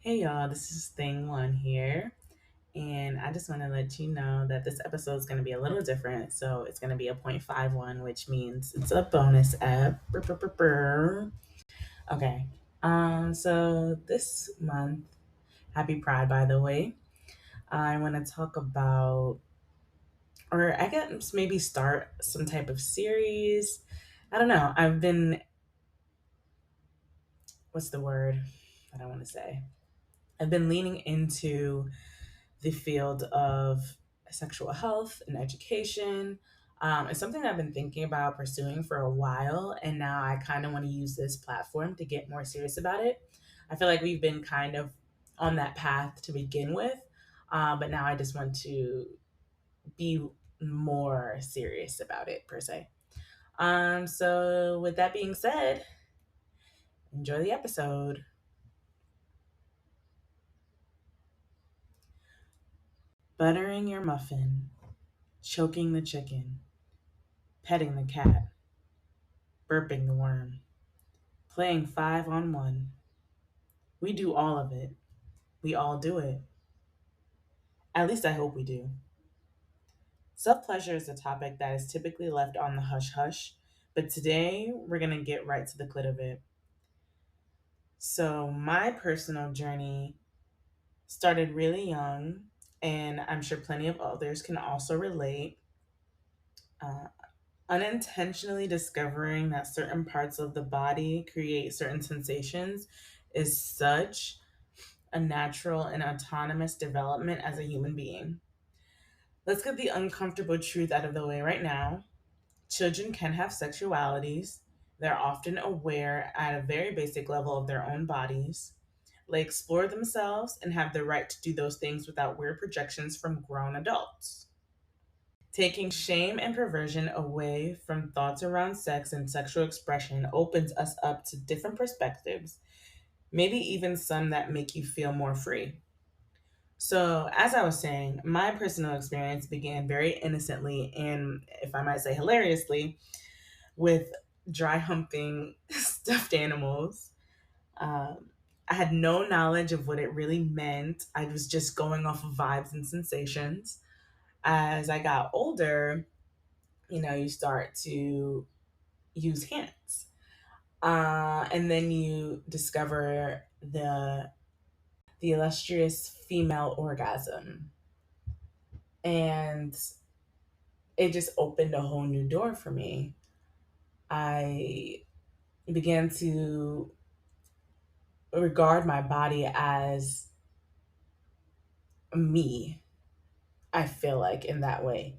Hey y'all, this is Thing One here, and I just want to let you know that this episode is going to be a little different. So it's going to be a .51, which means it's a bonus app. Brr, brr, brr, brr. Okay. So this month, Happy Pride, by the way. I want to talk about, or I guess maybe start some type of series. I don't know. What's the word that I want to say? I've been leaning into the field of sexual health and education. It's something I've been thinking about pursuing for a while, and now I kind of want to use this platform to get more serious about it. I feel like we've been kind of on that path to begin with, but now I just want to be more serious about it, per se. So, with that being said, enjoy the episode. Buttering your muffin, choking the chicken, petting the cat, burping the worm, playing 5 on 1. We do all of it. We all do it. At least I hope we do. Self pleasure is a topic that is typically left on the hush hush, but today we're going to get right to the clit of it. So, my personal journey started really young, and I'm sure plenty of others can also relate. Uh, Unintentionally discovering that certain parts of the body create certain sensations is such a natural and autonomous development as a human being. Let's get the uncomfortable truth out of the way right now. Children can have sexualities. They're often aware at a very basic level of their own bodies. They explore themselves and have the right to do those things without weird projections from grown adults. Taking shame and perversion away from thoughts around sex and sexual expression opens us up to different perspectives, maybe even some that make you feel more free. So, as I was saying, my personal experience began very innocently and, if I might say, hilariously, with dry humping stuffed animals. Um, I had no knowledge of what it really meant. I was just going off of vibes and sensations. As I got older, you start to use hands. And then you discover the illustrious female orgasm. And it just opened a whole new door for me. I began to regard my body as me, I feel like, in that way.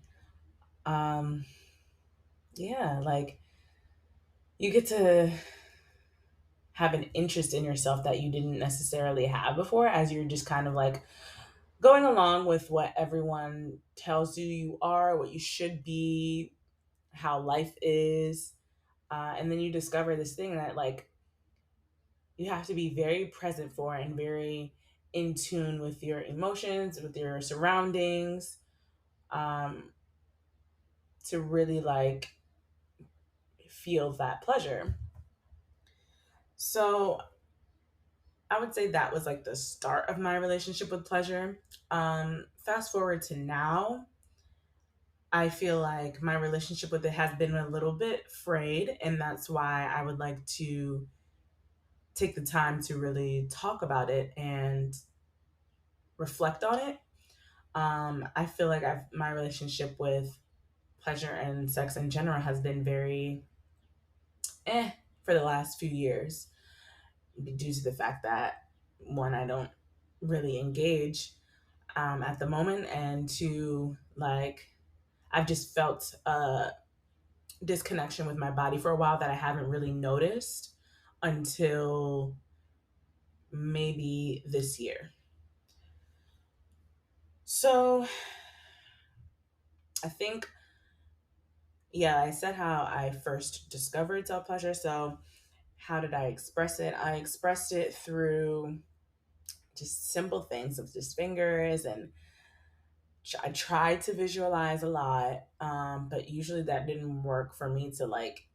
Um, yeah, like you get to have an interest in yourself that you didn't necessarily have before, as you're just kind of like going along with what everyone tells you you are, what you should be, how life is. And then you discover this thing that, like, you have to be very present for and very in tune with your emotions, with your surroundings, um, to really like feel that pleasure. So I would say that was like the start of my relationship with pleasure. Fast forward to now, I feel like my relationship with it has been a little bit frayed, and that's why I would like to take the time to really talk about it and reflect on it. I feel like my relationship with pleasure and sex in general has been very for the last few years, due to the fact that, one, I don't really engage at the moment, and two, like, I've just felt a disconnection with my body for a while that I haven't really noticed until maybe this year. So I think, yeah, I said how I first discovered self pleasure. So, how did I express it? I expressed it through just simple things of just fingers, and I tried to visualize a lot, but usually that didn't work for me to like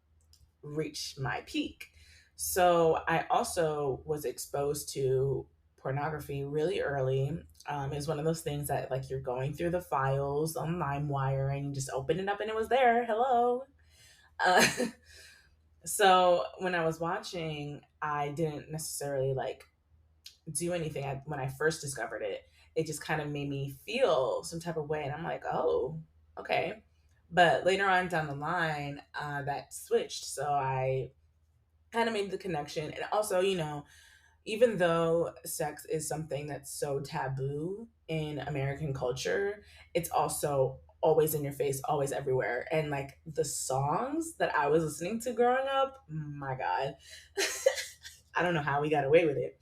reach my peak. So I also was exposed to pornography really early. It was one of those things that like you're going through the files on LimeWire and you just open it up and it was there. Hello. Uh, so when I was watching, I didn't necessarily like do anything. When I first discovered it, it just kind of made me feel some type of way, and I'm like, oh, okay. But later on down the line, that switched. So I kind of made the connection, and also, even though sex is something that's so taboo in American culture, it's also always in your face, always everywhere. And like the songs that I was listening to growing up, my God, I don't know how we got away with it.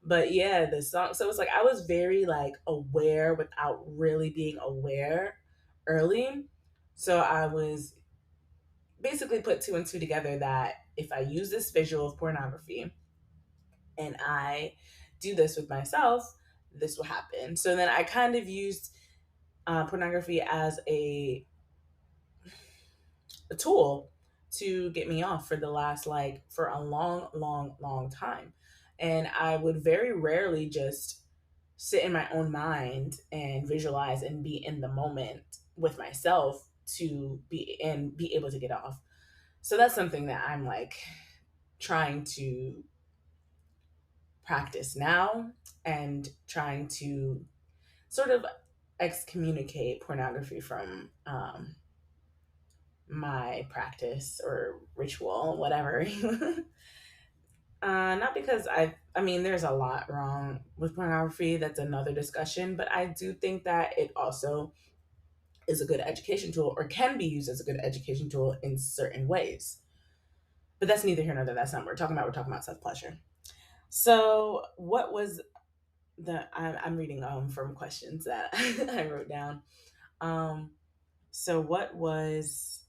But yeah, the song. So it's like I was very like aware without really being aware early. So I was basically put two and two together that if I use this visual of pornography and I do this with myself, this will happen. So then I kind of used pornography as a tool to get me off for the last like for a long, long, long time. And I would very rarely just sit in my own mind and visualize and be in the moment with myself to be able to get off. So that's something that I'm like trying to practice now and trying to sort of excommunicate pornography from my practice or ritual, whatever. Not because I mean, there's a lot wrong with pornography. That's another discussion. But I do think that it also is a good education tool or can be used as a good education tool in certain ways. But that's neither here nor there. That's not what we're talking about. We're talking about self pleasure. So, what was I'm reading from questions that I wrote down. Um, so, was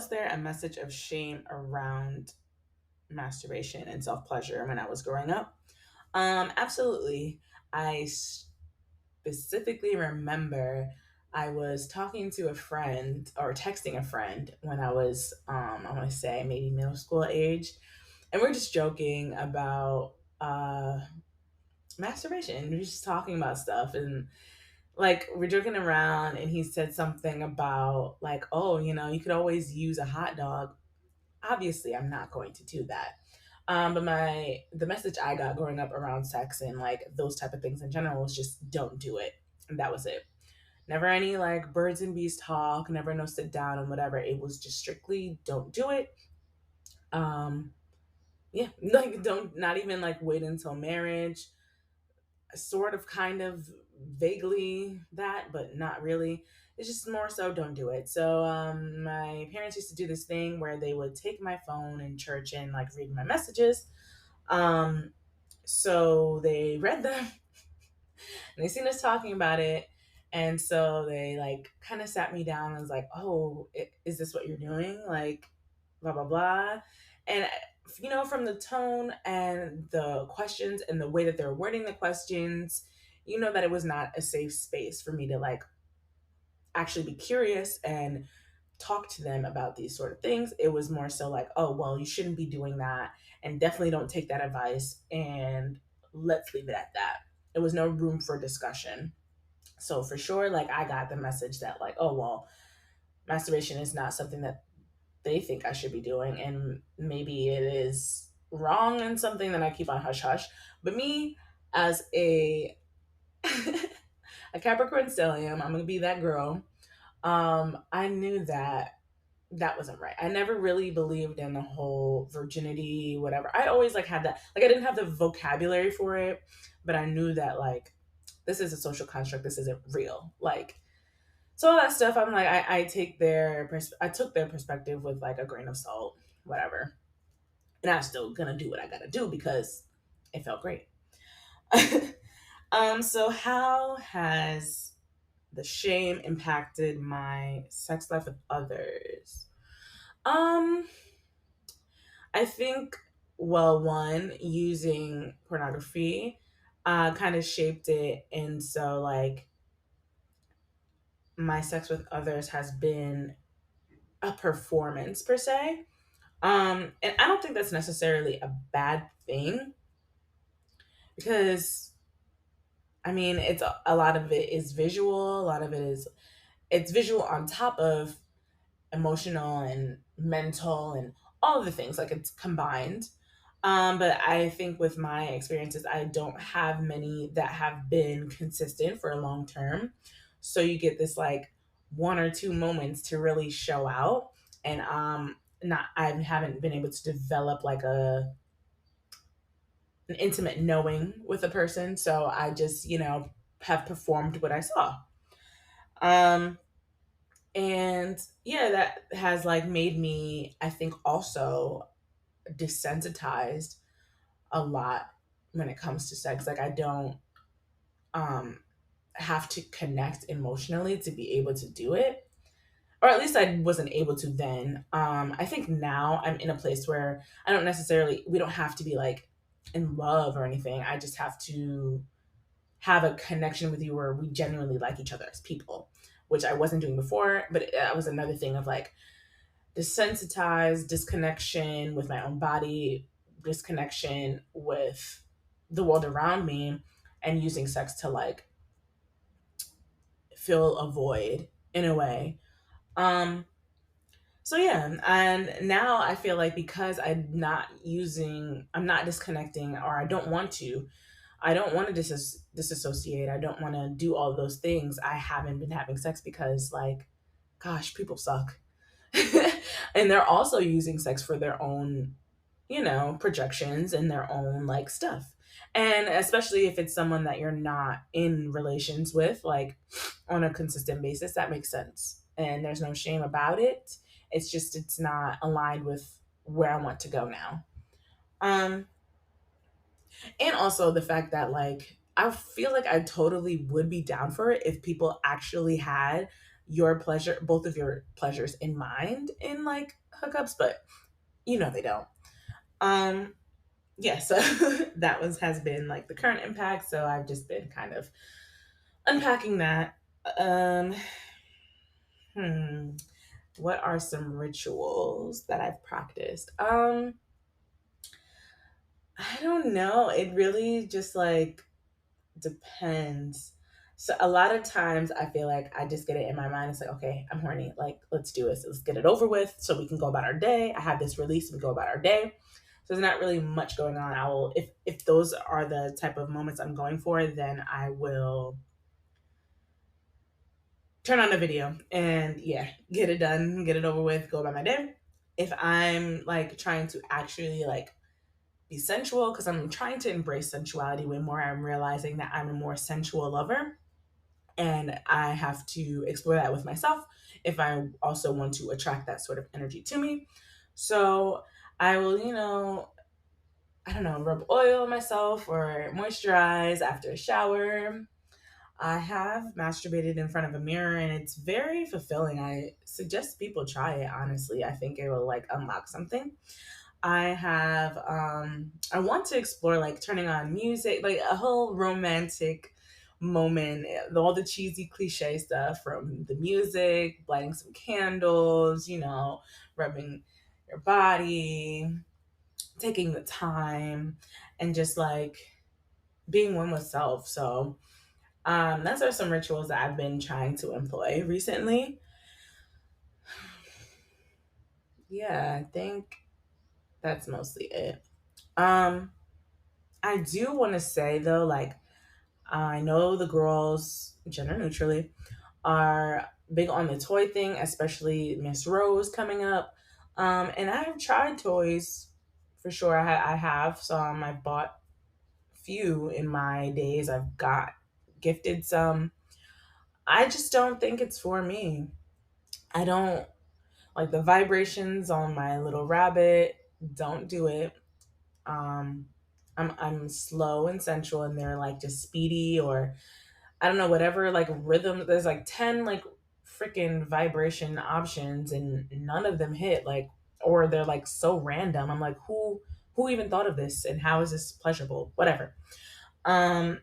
there a message of shame around masturbation and self pleasure when I was growing up? Absolutely. I specifically remember I was talking to a friend or texting a friend when I was, I want to say maybe middle school age, and we're just joking about masturbation. We're just talking about stuff, and like we're joking around, and he said something about like, oh, you could always use a hot dog. Obviously, I'm not going to do that. But the message I got growing up around sex and like those type of things in general was just don't do it, and that was it. Never any like birds and bees talk, never no sit down and whatever. It was just strictly don't do it. Um, yeah, like don't not even like wait until marriage. Sort of kind of vaguely that, but not really. It's just more so don't do it. So my parents used to do this thing where they would take my phone in church and like read my messages. Um, so they read them and they seen us talking about it. And so they like kind of sat me down and was like, oh, is this what you're doing? Like, blah, blah, blah. And, from the tone and the questions and the way that they're wording the questions, that it was not a safe space for me to like actually be curious and talk to them about these sort of things. It was more so like, oh, well, you shouldn't be doing that. And definitely don't take that advice. And let's leave it at that. There was no room for discussion. So for sure, like I got the message that like, oh, well, masturbation is not something that they think I should be doing. And maybe it is wrong and something that I keep on hush hush. But me as a Capricorn stellium, I'm going to be that girl. I knew that that wasn't right. I never really believed in the whole virginity, whatever. I always like had that, like I didn't have the vocabulary for it, but I knew that like this is a social construct. This isn't real. Like, so all that stuff, I'm like, I took their perspective with like a grain of salt, whatever. And I'm still gonna do what I gotta do because it felt great. So how has the shame impacted my sex life with others? Um, I think, well, one, using pornography kind of shaped it. And so, like, my sex with others has been a performance per se. And I don't think that's necessarily a bad thing because I mean, it's a lot of it is visual, a lot of it is it's visual on top of emotional and mental and all of the things, like it's combined. But I think with my experiences, I don't have many that have been consistent for a long term. So you get this like one or two moments to really show out. And not I haven't been able to develop like a an intimate knowing with a person. So I just, have performed what I saw. Um and yeah, that has like made me, I think, also desensitized a lot when it comes to sex. Like I don't um have to connect emotionally to be able to do it. Or at least I wasn't able to then. I think now I'm in a place where I don't necessarily we don't have to be like in love or anything. I just have to have a connection with you where we genuinely like each other as people, which I wasn't doing before. But that was another thing of like desensitized, disconnection with my own body, disconnection with the world around me, and using sex to like fill a void in a way. Um, so yeah, and now I feel like because I'm not disconnecting, or I don't want to disassociate. I don't want to do all those things. I haven't been having sex because, like, gosh, people suck. And they're also using sex for their own, projections and their own, like, stuff. And especially if it's someone that you're not in relations with, like, on a consistent basis, that makes sense. And there's no shame about it. It's just, it's not aligned with where I want to go now. Um, and also the fact that like I feel like I totally would be down for it if people actually had your pleasure, both of your pleasures in mind in like hookups, but they don't. Um yeah, so that was has been like the current impact. So I've just been kind of unpacking that. Um hmm, what are some rituals that I've practiced? I don't know. It really just like depends. So a lot of times I feel like I just get it in my mind. It's like, okay, I'm horny. Like, let's do this. Let's get it over with so we can go about our day. I have this release and we go about our day. So there's not really much going on. I will if those are the type of moments I'm going for, then I will turn on a video and yeah, get it done, get it over with, go about my day. If I'm like trying to actually like be sensual, because I'm trying to embrace sensuality way more, I'm realizing that I'm a more sensual lover and I have to explore that with myself if I also want to attract that sort of energy to me. So I will, I don't know, rub oil on myself or moisturize after a shower. I have masturbated in front of a mirror and it's very fulfilling. I suggest people try it, honestly. I think it will like unlock something. I want to explore like turning on music, like a whole romantic moment, all the cheesy cliche stuff from the music, lighting some candles, rubbing your body, taking the time, and just like being one with self. So, those are some rituals that I've been trying to employ recently. Yeah, I think that's mostly it. Um, I do want to say though, like, I know the girls, gender neutrally, are big on the toy thing, especially Miss Rose coming up. And I've tried toys for sure. I have some. I've bought few in my days. I've got gifted some. I just don't think it's for me. I don't like the vibrations on my little rabbit. Don't do it. Um, I'm slow and sensual, and they're like just speedy or I don't know, whatever like rhythm. There's like 10 like freaking vibration options and none of them hit like or they're like so random. I'm like, who even thought of this and how is this pleasurable? Whatever. Um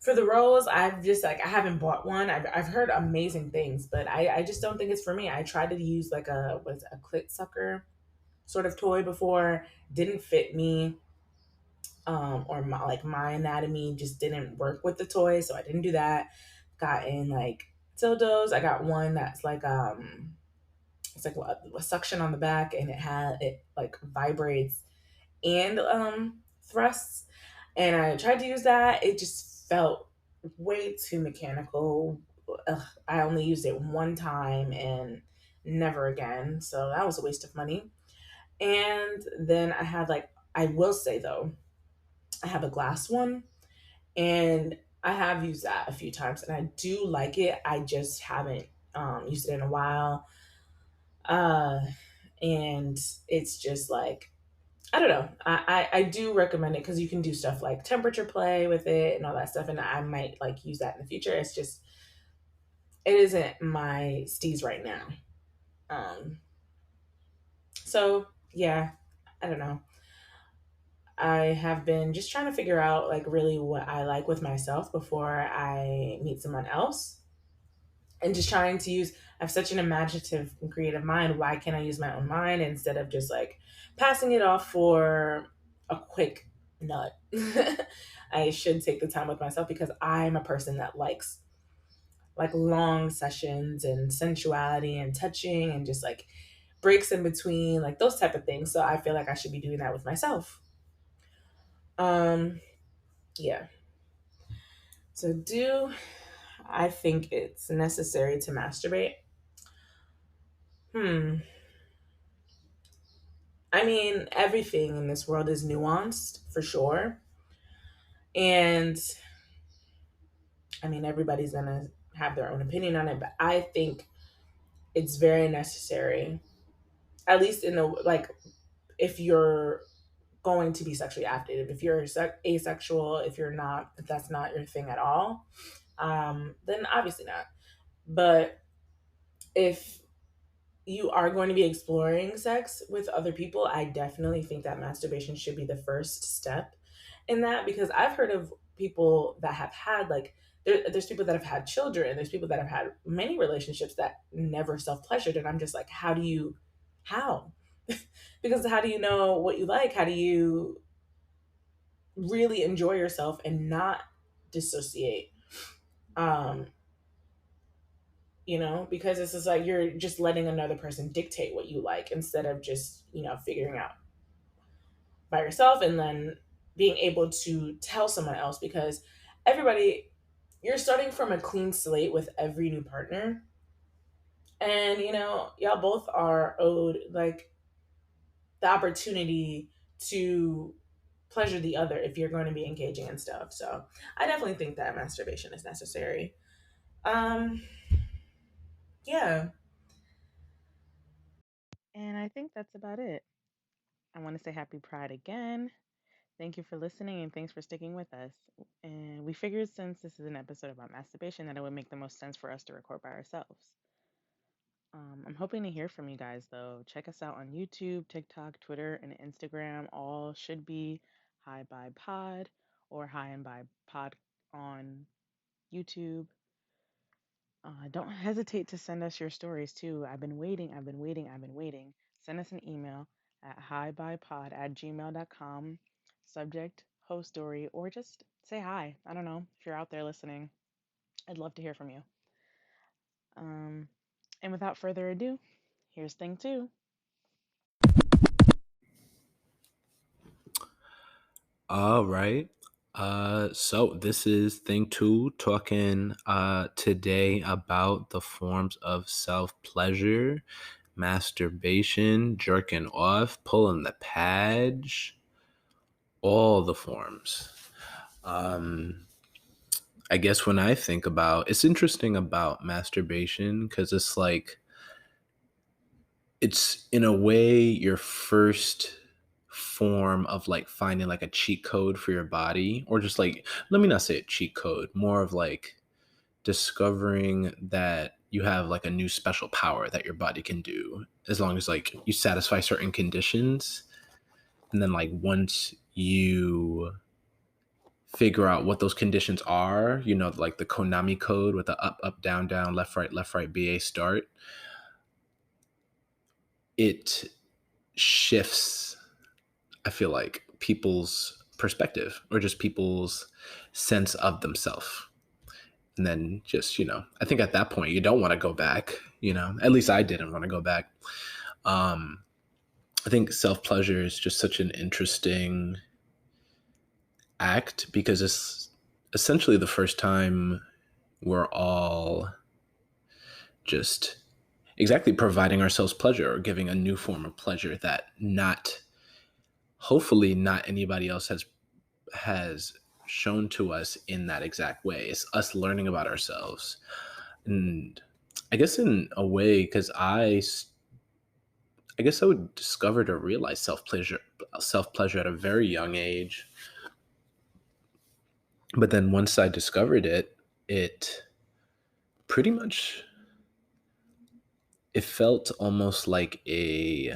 for the rose, I've just like I haven't bought one. I've heard amazing things, but I just don't think it's for me. I tried to use like a clit sucker sort of toy before, didn't fit me. or my anatomy just didn't work with the toy, so I didn't do that. Got in like dildos. I got one that's like it's like a suction on the back, and it like vibrates and thrusts. And I tried to use that. It just felt way too mechanical. Ugh, I only used it one time and never again. So that was a waste of money. And then I had like, I will say though, I have a glass one, and I have used that a few times and I do like it. I just haven't used it in a while. Uh, and it's just like, I don't know. I do recommend it because you can do stuff like temperature play with it and all that stuff. And I might like use that in the future. It's just, it isn't my steez right now. Um, so yeah, I don't know. I have been just trying to figure out like really what I like with myself before I meet someone else. And just trying to use, I have such an imaginative and creative mind. Why can't I use my own mind instead of just like passing it off for a quick nut? I should take the time with myself because I'm a person that likes like long sessions and sensuality and touching and just like breaks in between, like those type of things. So I feel like I should be doing that with myself. Um, yeah. So do I think it's necessary to masturbate? Hmm. I mean, everything in this world is nuanced for sure. And I mean, everybody's going to have their own opinion on it, but I think it's very necessary, at least in the like, if you're going to be sexually active, if you're asexual, if you're not, if that's not your thing at all, then obviously not. But if you are going to be exploring sex with other people, I definitely think that masturbation should be the first step in that, because I've heard of people that have had like there's people that have had children, there's people that have had many relationships that never self-pleasured, and I'm just like, how because how do you know what you like? How do you really enjoy yourself and not dissociate? um because it's just like you're just letting another person dictate what you like instead of just figuring out by yourself and then being able to tell someone else, because everybody, you're starting from a clean slate with every new partner, and y'all both are owed like the opportunity to pleasure the other if you're going to be engaging in stuff. So I definitely think that masturbation is necessary. um yeah. And I think that's about it. I want to say happy Pride again. Thank you for listening and thanks for sticking with us. And we figured since this is an episode about masturbation that it would make the most sense for us to record by ourselves. I'm hoping to hear from you guys though. Check us out on YouTube, TikTok, Twitter, and Instagram. All should be Hi by Pod or Hi and by Pod on YouTube. Don't hesitate to send us your stories too. I've been waiting, I've been waiting, I've been waiting. Send us an email at hibypod@gmail.com. Subject, host story, or just say hi. I don't know if you're out there listening. I'd love to hear from you. Um, and without further ado, here's thing two. All right. So this is thing two, talking today about the forms of self pleasure, masturbation, jerking off, pulling the page, all the forms. Um, I guess when I think about, it's interesting about masturbation because it's like it's in a way your first form of like finding like a cheat code for your body, or just like, let me not say a cheat code, more of like discovering that you have like a new special power that your body can do as long as like you satisfy certain conditions. And then like once you figure out what those conditions are, like the Konami code with the up up down down left right ba start, it shifts, I feel like, people's perspective or just people's sense of themselves. And then just, I think at that point you don't want to go back, at least I didn't want to go back. I think self-pleasure is just such an interesting act because it's essentially the first time we're all just exactly providing ourselves pleasure or giving a new form of pleasure that hopefully not anybody else has shown to us in that exact way. It's us learning about ourselves. And I guess in a way, because I guess I would discover to realize self pleasure at a very young age. But then once I discovered it, it pretty much it felt almost like I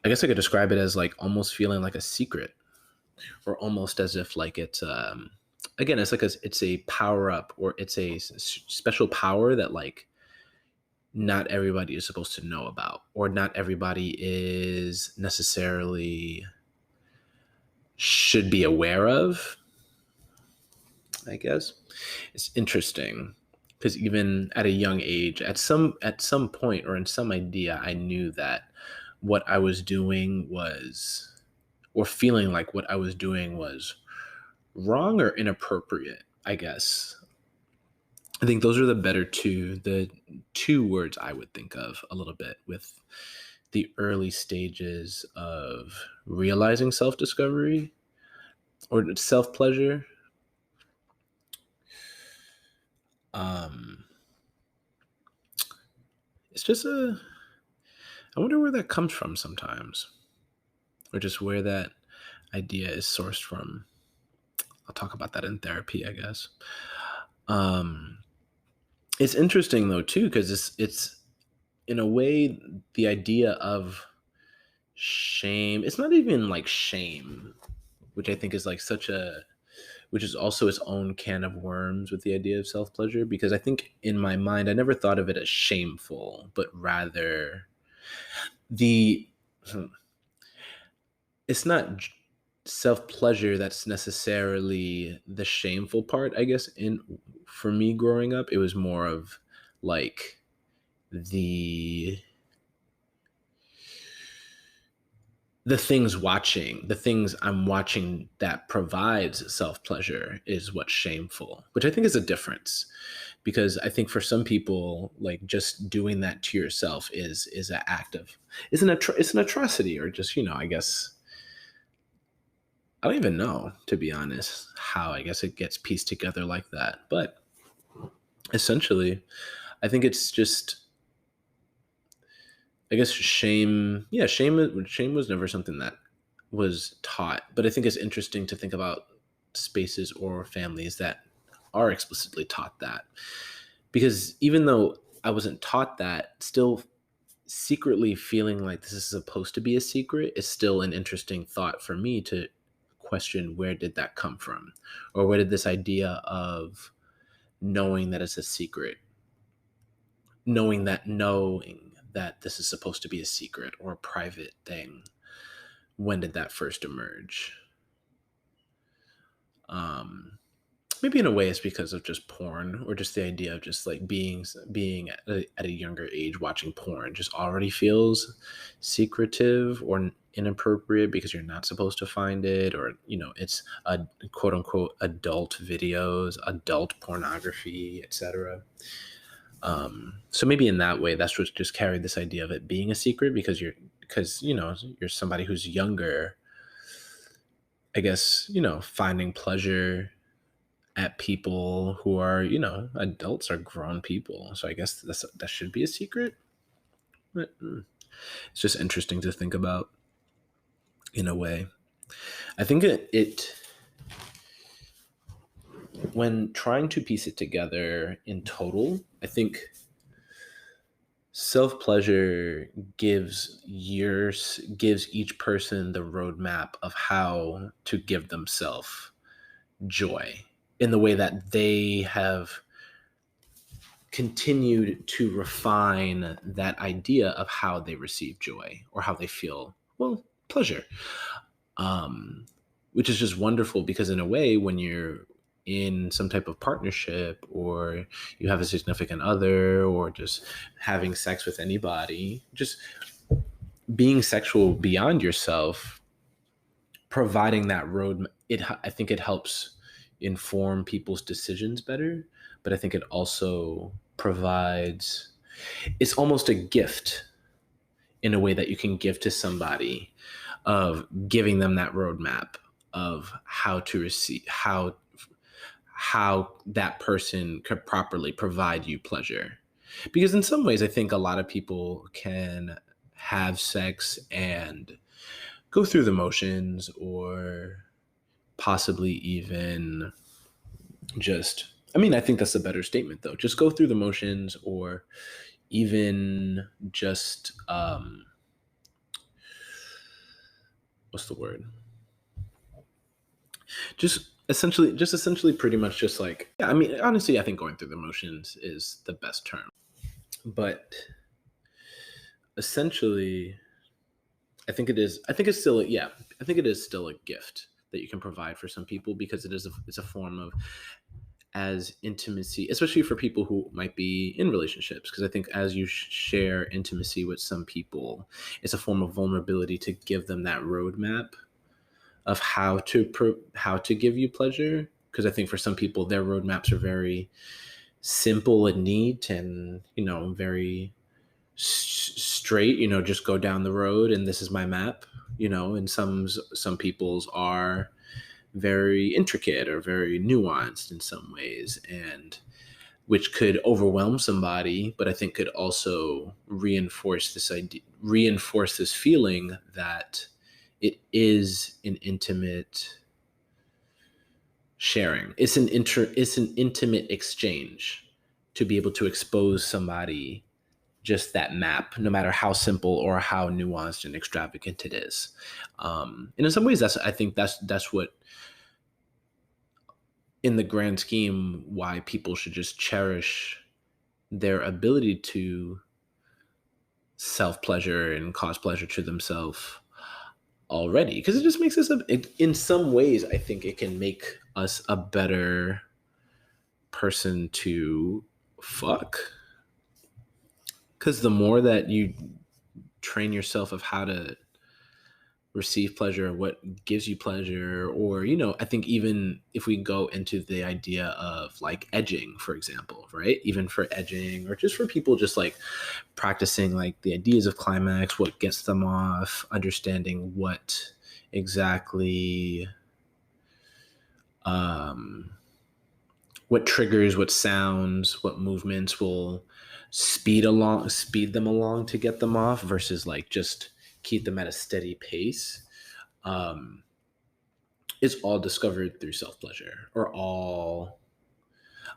guess I could describe it as like almost feeling like a secret, or almost as if like it's again, it's a power up, or it's a special power that like not everybody is supposed to know about, or not everybody is necessarily should be aware of. I guess it's interesting because even at a young age, at some point or in some idea, I knew that what I was doing was, or feeling like what I was doing was wrong or inappropriate. I guess I think those are the two words I would think of a little bit with the early stages of realizing self-discovery or self-pleasure. Um, it's just I wonder where that comes from sometimes, or just where that idea is sourced from. I'll talk about that in therapy, I guess. Um, it's interesting though too, because it's in a way the idea of shame. It's not even like shame, which I think is like which is also its own can of worms with the idea of self pleasure. Because I think in my mind, I never thought of it as shameful, but rather the it's not self pleasure that's necessarily the shameful part. I guess in for me growing up, it was more of like the the things I'm watching that provides self pleasure is what's shameful, which I think is a difference. Because I think for some people, like just doing that to yourself is an act of it's an atrocity, or just I guess I don't even know, to be honest, how I guess it gets pieced together like that. But essentially, I think it's just, I guess shame. Yeah, shame was never something that was taught. But I think it's interesting to think about spaces or families that are explicitly taught that. Because even though I wasn't taught that, still secretly feeling like this is supposed to be a secret is still an interesting thought for me to question, where did that come from? Or where did this idea of knowing that it's a secret, knowing that this is supposed to be a secret or a private thing, when did that first emerge? Maybe in a way it's because of just porn, or just the idea of just like being at a younger age watching porn just already feels secretive or inappropriate, because you're not supposed to find it, or it's a quote unquote adult videos, adult pornography, etc. So maybe in that way that's what just carried this idea of it being a secret, because you're somebody who's younger, I guess, finding pleasure at people who are, adults or grown people. So I guess that should be a secret. But, it's just interesting to think about in a way. I think it when trying to piece it together in total, I think self pleasure gives each person the roadmap of how to give themselves joy in the way that they have continued to refine that idea of how they receive joy or how they feel, well, pleasure. um, which is just wonderful because in a way, when you're in some type of partnership or you have a significant other or just having sex with anybody, just being sexual beyond yourself, providing that road, I think it helps inform people's decisions better, but I think it also provides, it's almost a gift in a way that you can give to somebody, of giving them that roadmap of how to receive, how that person could properly provide you pleasure. Because in some ways I think a lot of people can have sex and go through the motions, or possibly even just, I mean, I think that's a better statement though, just go through the motions, or even just what's the word, just essentially pretty much just like, yeah, I mean, honestly I think going through the motions is the best term, but essentially I think it's still, yeah, I think it is still a gift that you can provide for some people, because it's a form of, as intimacy, especially for people who might be in relationships, because I think as you share intimacy with some people, it's a form of vulnerability to give them that roadmap of how to give you pleasure, because I think for some people their roadmaps are very simple and neat, and very straight, just go down the road and this is my map, and some people's are very intricate or very nuanced in some ways, and which could overwhelm somebody, but I think could also reinforce this feeling that it is an intimate sharing. It's an intimate exchange, to be able to expose somebody just that map, no matter how simple or how nuanced and extravagant it is. And in some ways, I think that's what, in the grand scheme, why people should just cherish their ability to self pleasure and cause pleasure to themselves already, because it just makes us in some ways I think it can make us a better person to fuck, because the more that you train yourself of how to receive pleasure, what gives you pleasure, or I think even if we go into the idea of like edging, for example, right, even for edging, or just for people just like practicing like the ideas of climax, what gets them off, understanding what exactly um what triggers, what sounds, what movements will speed them along to get them off, versus like just keep them at a steady pace. um it's all discovered through self pleasure, or all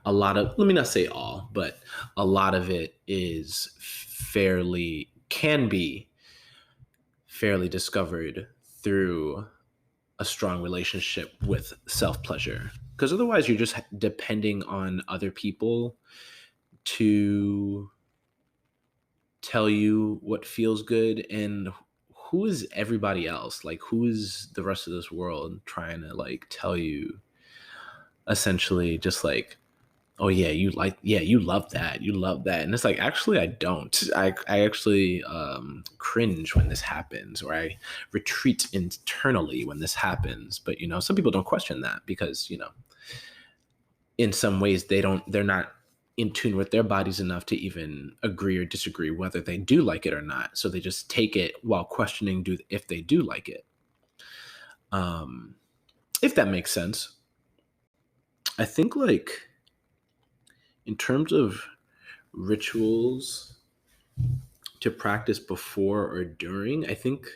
a lot of, let me not say all, but a lot of it is fairly, can be fairly discovered through a strong relationship with self pleasure, because otherwise you're just depending on other people to tell you what feels good, and who is everybody else, like who is the rest of this world trying to like tell you, essentially just like, oh yeah, you love that, and it's like, actually I don't, I actually cringe when this happens, or I retreat internally when this happens. But some people don't question that, because in some ways they're not in tune with their bodies enough to even agree or disagree whether they do like it or not, so they just take it while questioning if they do like it. um if that makes sense. I think, like, in terms of rituals to practice before or during, I think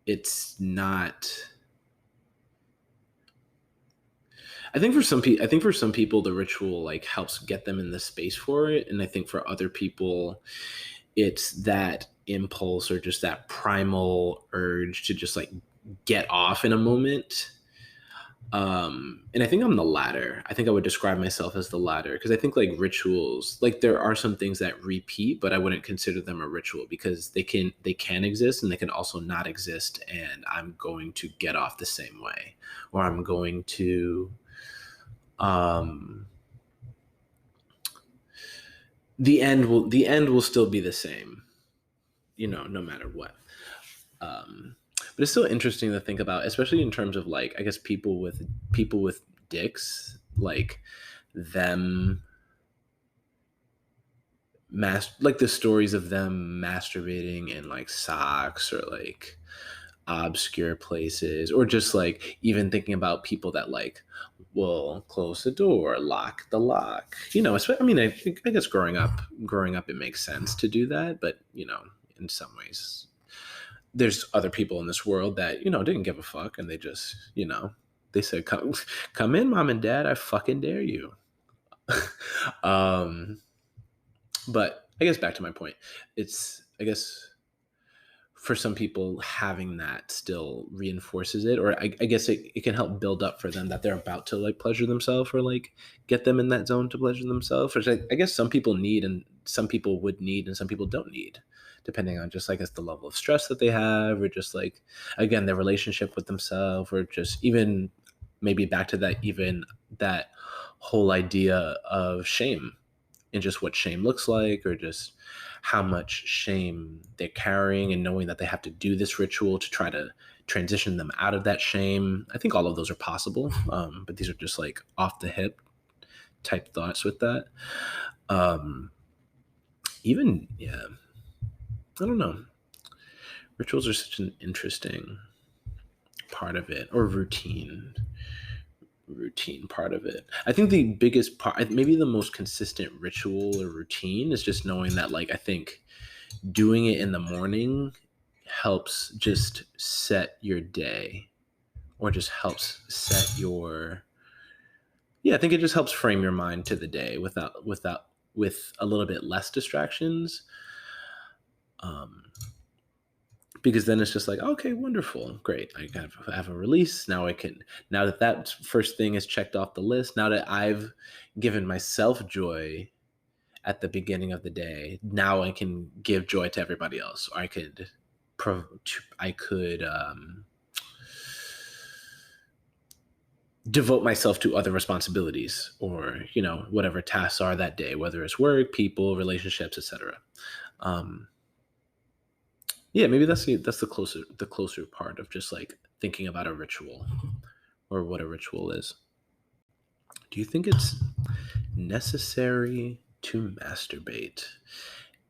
it's not, I think for some people the ritual like helps get them in the space for it, and I think for other people it's that impulse, or just that primal urge to just like get off in a moment. And I think I'm the latter. I think I would describe myself as the latter because I think like rituals, like there are some things that repeat, but I wouldn't consider them a ritual because they can exist and they can also not exist, and I'm going to get off the same way, or I'm going to um the end will still be the same, no matter what. But it's still interesting to think about, especially in terms of like I guess people with dicks, like them like the stories of them masturbating in like socks or like obscure places, or just like even thinking about people that like will close the door, lock the lock, I mean, I guess growing up it makes sense to do that, but in some ways there's other people in this world that didn't give a fuck, and they just they said, come in, mom and dad, I fucking dare you. um but I guess back to my point, it's I guess for some people having that still reinforces it, or I guess it can help build up for them that they're about to like pleasure themselves, or like get them in that zone to pleasure themselves, which I guess some people need, and some people would need, and some people don't need, depending on just I guess the level of stress that they have, or just like again their relationship with themselves, or just even maybe back to that, even that whole idea of shame, and just what shame looks like, or just how much shame they're carrying, and knowing that they have to do this ritual to try to transition them out of that shame. I think all of those are possible, but these are just like off the hip type thoughts with that. Um, even, yeah, I don't know. Rituals are such an interesting part of it, or routine part of it. I think the biggest part, maybe the most consistent ritual or routine, is just knowing that like I think doing it in the morning helps just set your day, or just helps set your yeah, I think it just helps frame your mind to the day with a little bit less distractions. um because then it's just like, okay, wonderful, great, I have a release now. Now that first thing is checked off the list, now that I've given myself joy at the beginning of the day, now I can give joy to everybody else, or I could devote myself to other responsibilities, or whatever tasks are that day, whether it's work, people, relationships, etc. um yeah, maybe that's the closer part of just like thinking about a ritual, or what a ritual is. Do you think it's necessary to masturbate?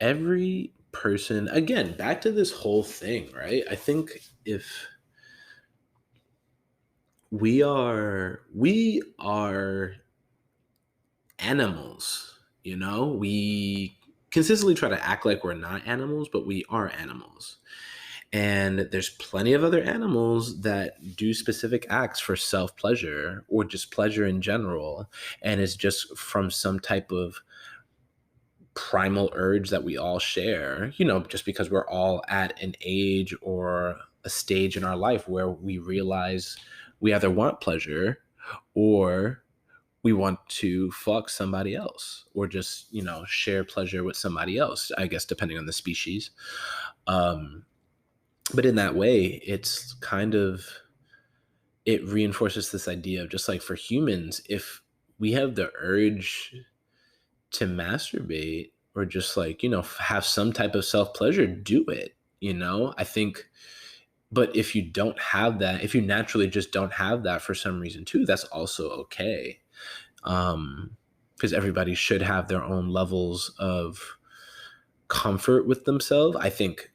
Every person, again, back to this whole thing, right? I think if we are animals, we consistently try to act like we're not animals, but we are animals. And there's plenty of other animals that do specific acts for self pleasure, or just pleasure in general. And it's just from some type of primal urge that we all share, just because we're all at an age or a stage in our life where we realize we either want pleasure, or we want to fuck somebody else, or just, share pleasure with somebody else, I guess, depending on the species. Um, but in that way, it reinforces this idea of just like for humans, if we have the urge to masturbate, or just like have some type of self pleasure, do it. I think. But if you don't have that, if you naturally just don't have that for some reason too, that's also okay. Because everybody should have their own levels of comfort with themselves. I think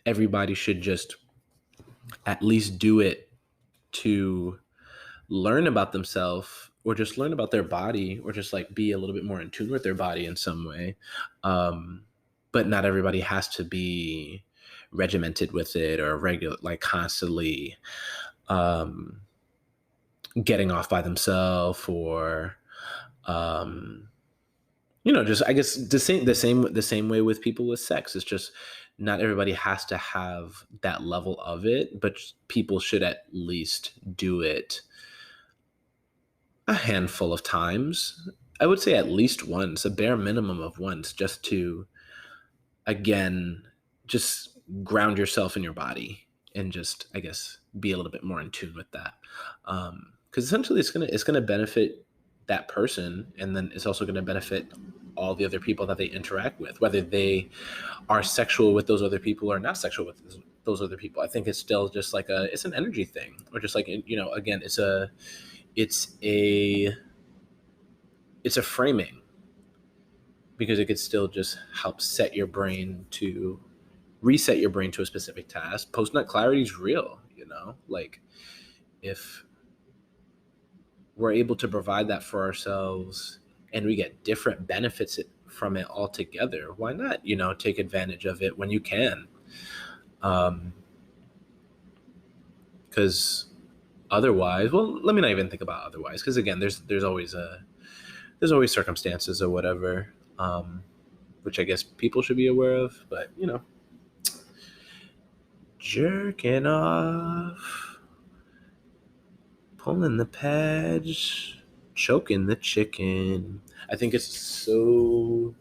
everybody should just at least do it to learn about themselves, or just learn about their body, or just like be a little bit more in tune with their body in some way. um, but not everybody has to be regimented with it, or regular, like constantly um, getting off by themselves, or just I guess the same way with people with sex. It's just not everybody has to have that level of it, but people should at least do it a handful of times. I would say at least once, a bare minimum of once, just to, again, just ground yourself in your body and just, I guess, be a little bit more in tune with that. Because essentially it's gonna benefit that person, and then it's also gonna benefit all the other people that they interact with, whether they are sexual with those other people or not sexual with those other people. I think it's still just like it's an energy thing, or just like, again, it's a framing, because it could still just help reset your brain to a specific task. Post nut clarity is real, like if we're able to provide that for ourselves and we get different benefits from it altogether, why not, take advantage of it when you can? Because otherwise, well, let me not even think about otherwise, because again, there's always circumstances or whatever, which I guess people should be aware of, but jerking off, pulling the pads, choking the chicken. I think it's so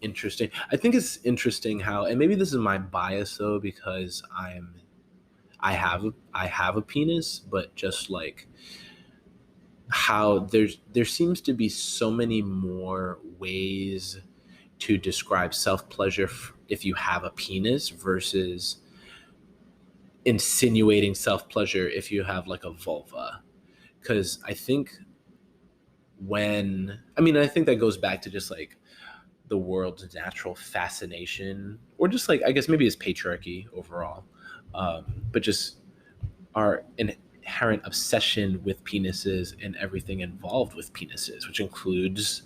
interesting. I think it's interesting how, and maybe this is my bias though, because I have a penis, but just like how there seems to be so many more ways to describe self-pleasure if you have a penis versus insinuating self-pleasure if you have like a vulva. Because I think that goes back to just like the world's natural fascination, or just like, I guess maybe it's patriarchy overall, but just our inherent obsession with penises and everything involved with penises, which includes,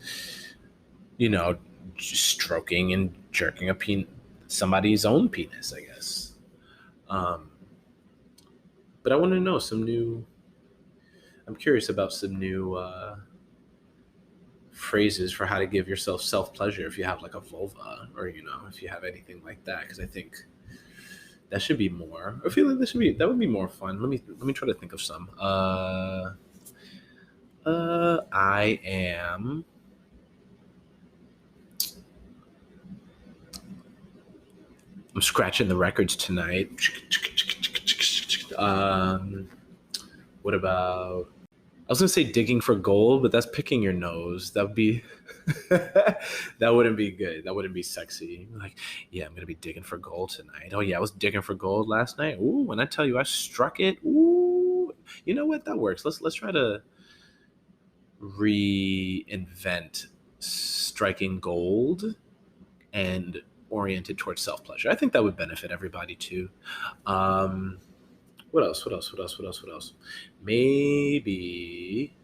stroking and jerking somebody's own penis, I guess. But I want to know I'm curious about some new phrases for how to give yourself self-pleasure if you have like a vulva, or, if you have anything like that, because I think that should be more. I feel like that would be more fun. Let me try to think of some. I'm scratching the records tonight. What about? I was gonna say digging for gold, but that's picking your nose. That would be. That wouldn't be good. That wouldn't be sexy. Like, yeah, I'm gonna be digging for gold tonight. Oh yeah, I was digging for gold last night. Ooh, when I tell you I struck it. Ooh, you know what? That works. Let's try to reinvent striking gold and oriented towards self-pleasure. I think that would benefit everybody too. What else? Maybe,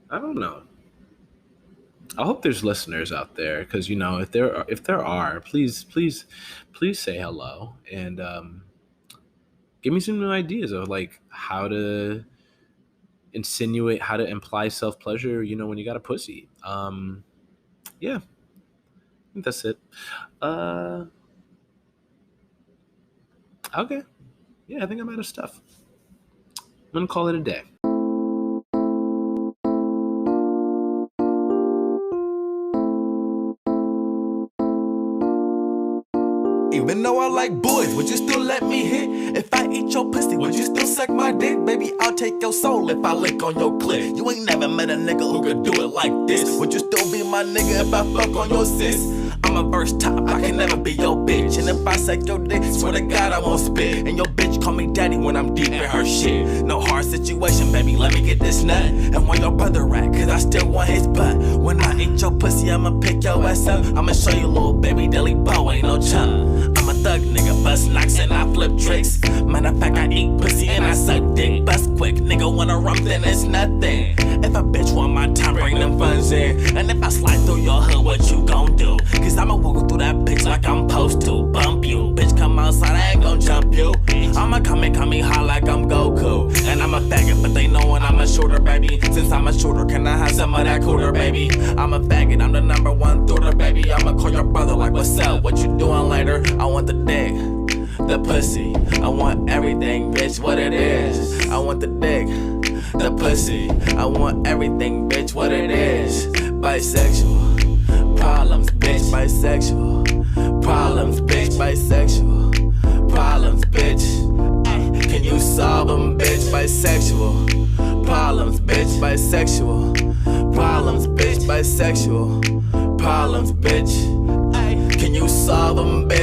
I don't know. I hope there's listeners out there, because if there are, please say hello and give me some new ideas of like how to imply self-pleasure, when you got a pussy. Yeah, I think that's it. Okay. Yeah, I think I'm out of stuff. I'm gonna call it a day. Even though I like boys, would you still let me hit? If I eat your pussy, would you still suck my dick? Baby, I'll take your soul if I lick on your clit. You ain't never met a nigga who could do it like this. Would you still be my nigga if I fuck on your sis? I'm a verse top, I can never be your bitch. And if I suck your dick, swear to God I won't spit. And your bitch call me daddy when I'm deep in her shit. No hard situation, baby, let me get this nut. And where your brother at, cause I still want his butt. When I eat your pussy, I'ma pick your ass up. I'ma show you little baby Dilly Bow, ain't no chump. I'm a thug nigga, bust knocks and I flip tricks. Matter of fact, I eat pussy and I suck dick. Bust quick, nigga wanna rump, then it's nothing. If a bitch want my time, bring them funds in. And if I slide through your hood, what you gon' do? Cause I'ma walk through that bitch like I'm supposed to. Bump you, bitch come outside, I ain't gon' jump you. I'ma come high like I'm Goku. And I'm I'm a faggot, but they knowin' I'm a shooter, baby. Since I'm a shooter, can I have some of that cooler, baby? I'm a faggot, I'm the #1 thooter, baby. I'ma call your brother like, what's up? What you doing later? I want the dick, the pussy. I want everything, bitch, what it is. I want the dick, the pussy. I want everything, bitch, what it is. Bisexual problems, bitch. Bisexual problems, bitch. Bisexual problems, bitch. Can you solve them, bitch? Bisexual problems, bitch. Bisexual problems, bitch. Bisexual problems, bitch. Can you solve them, bitch?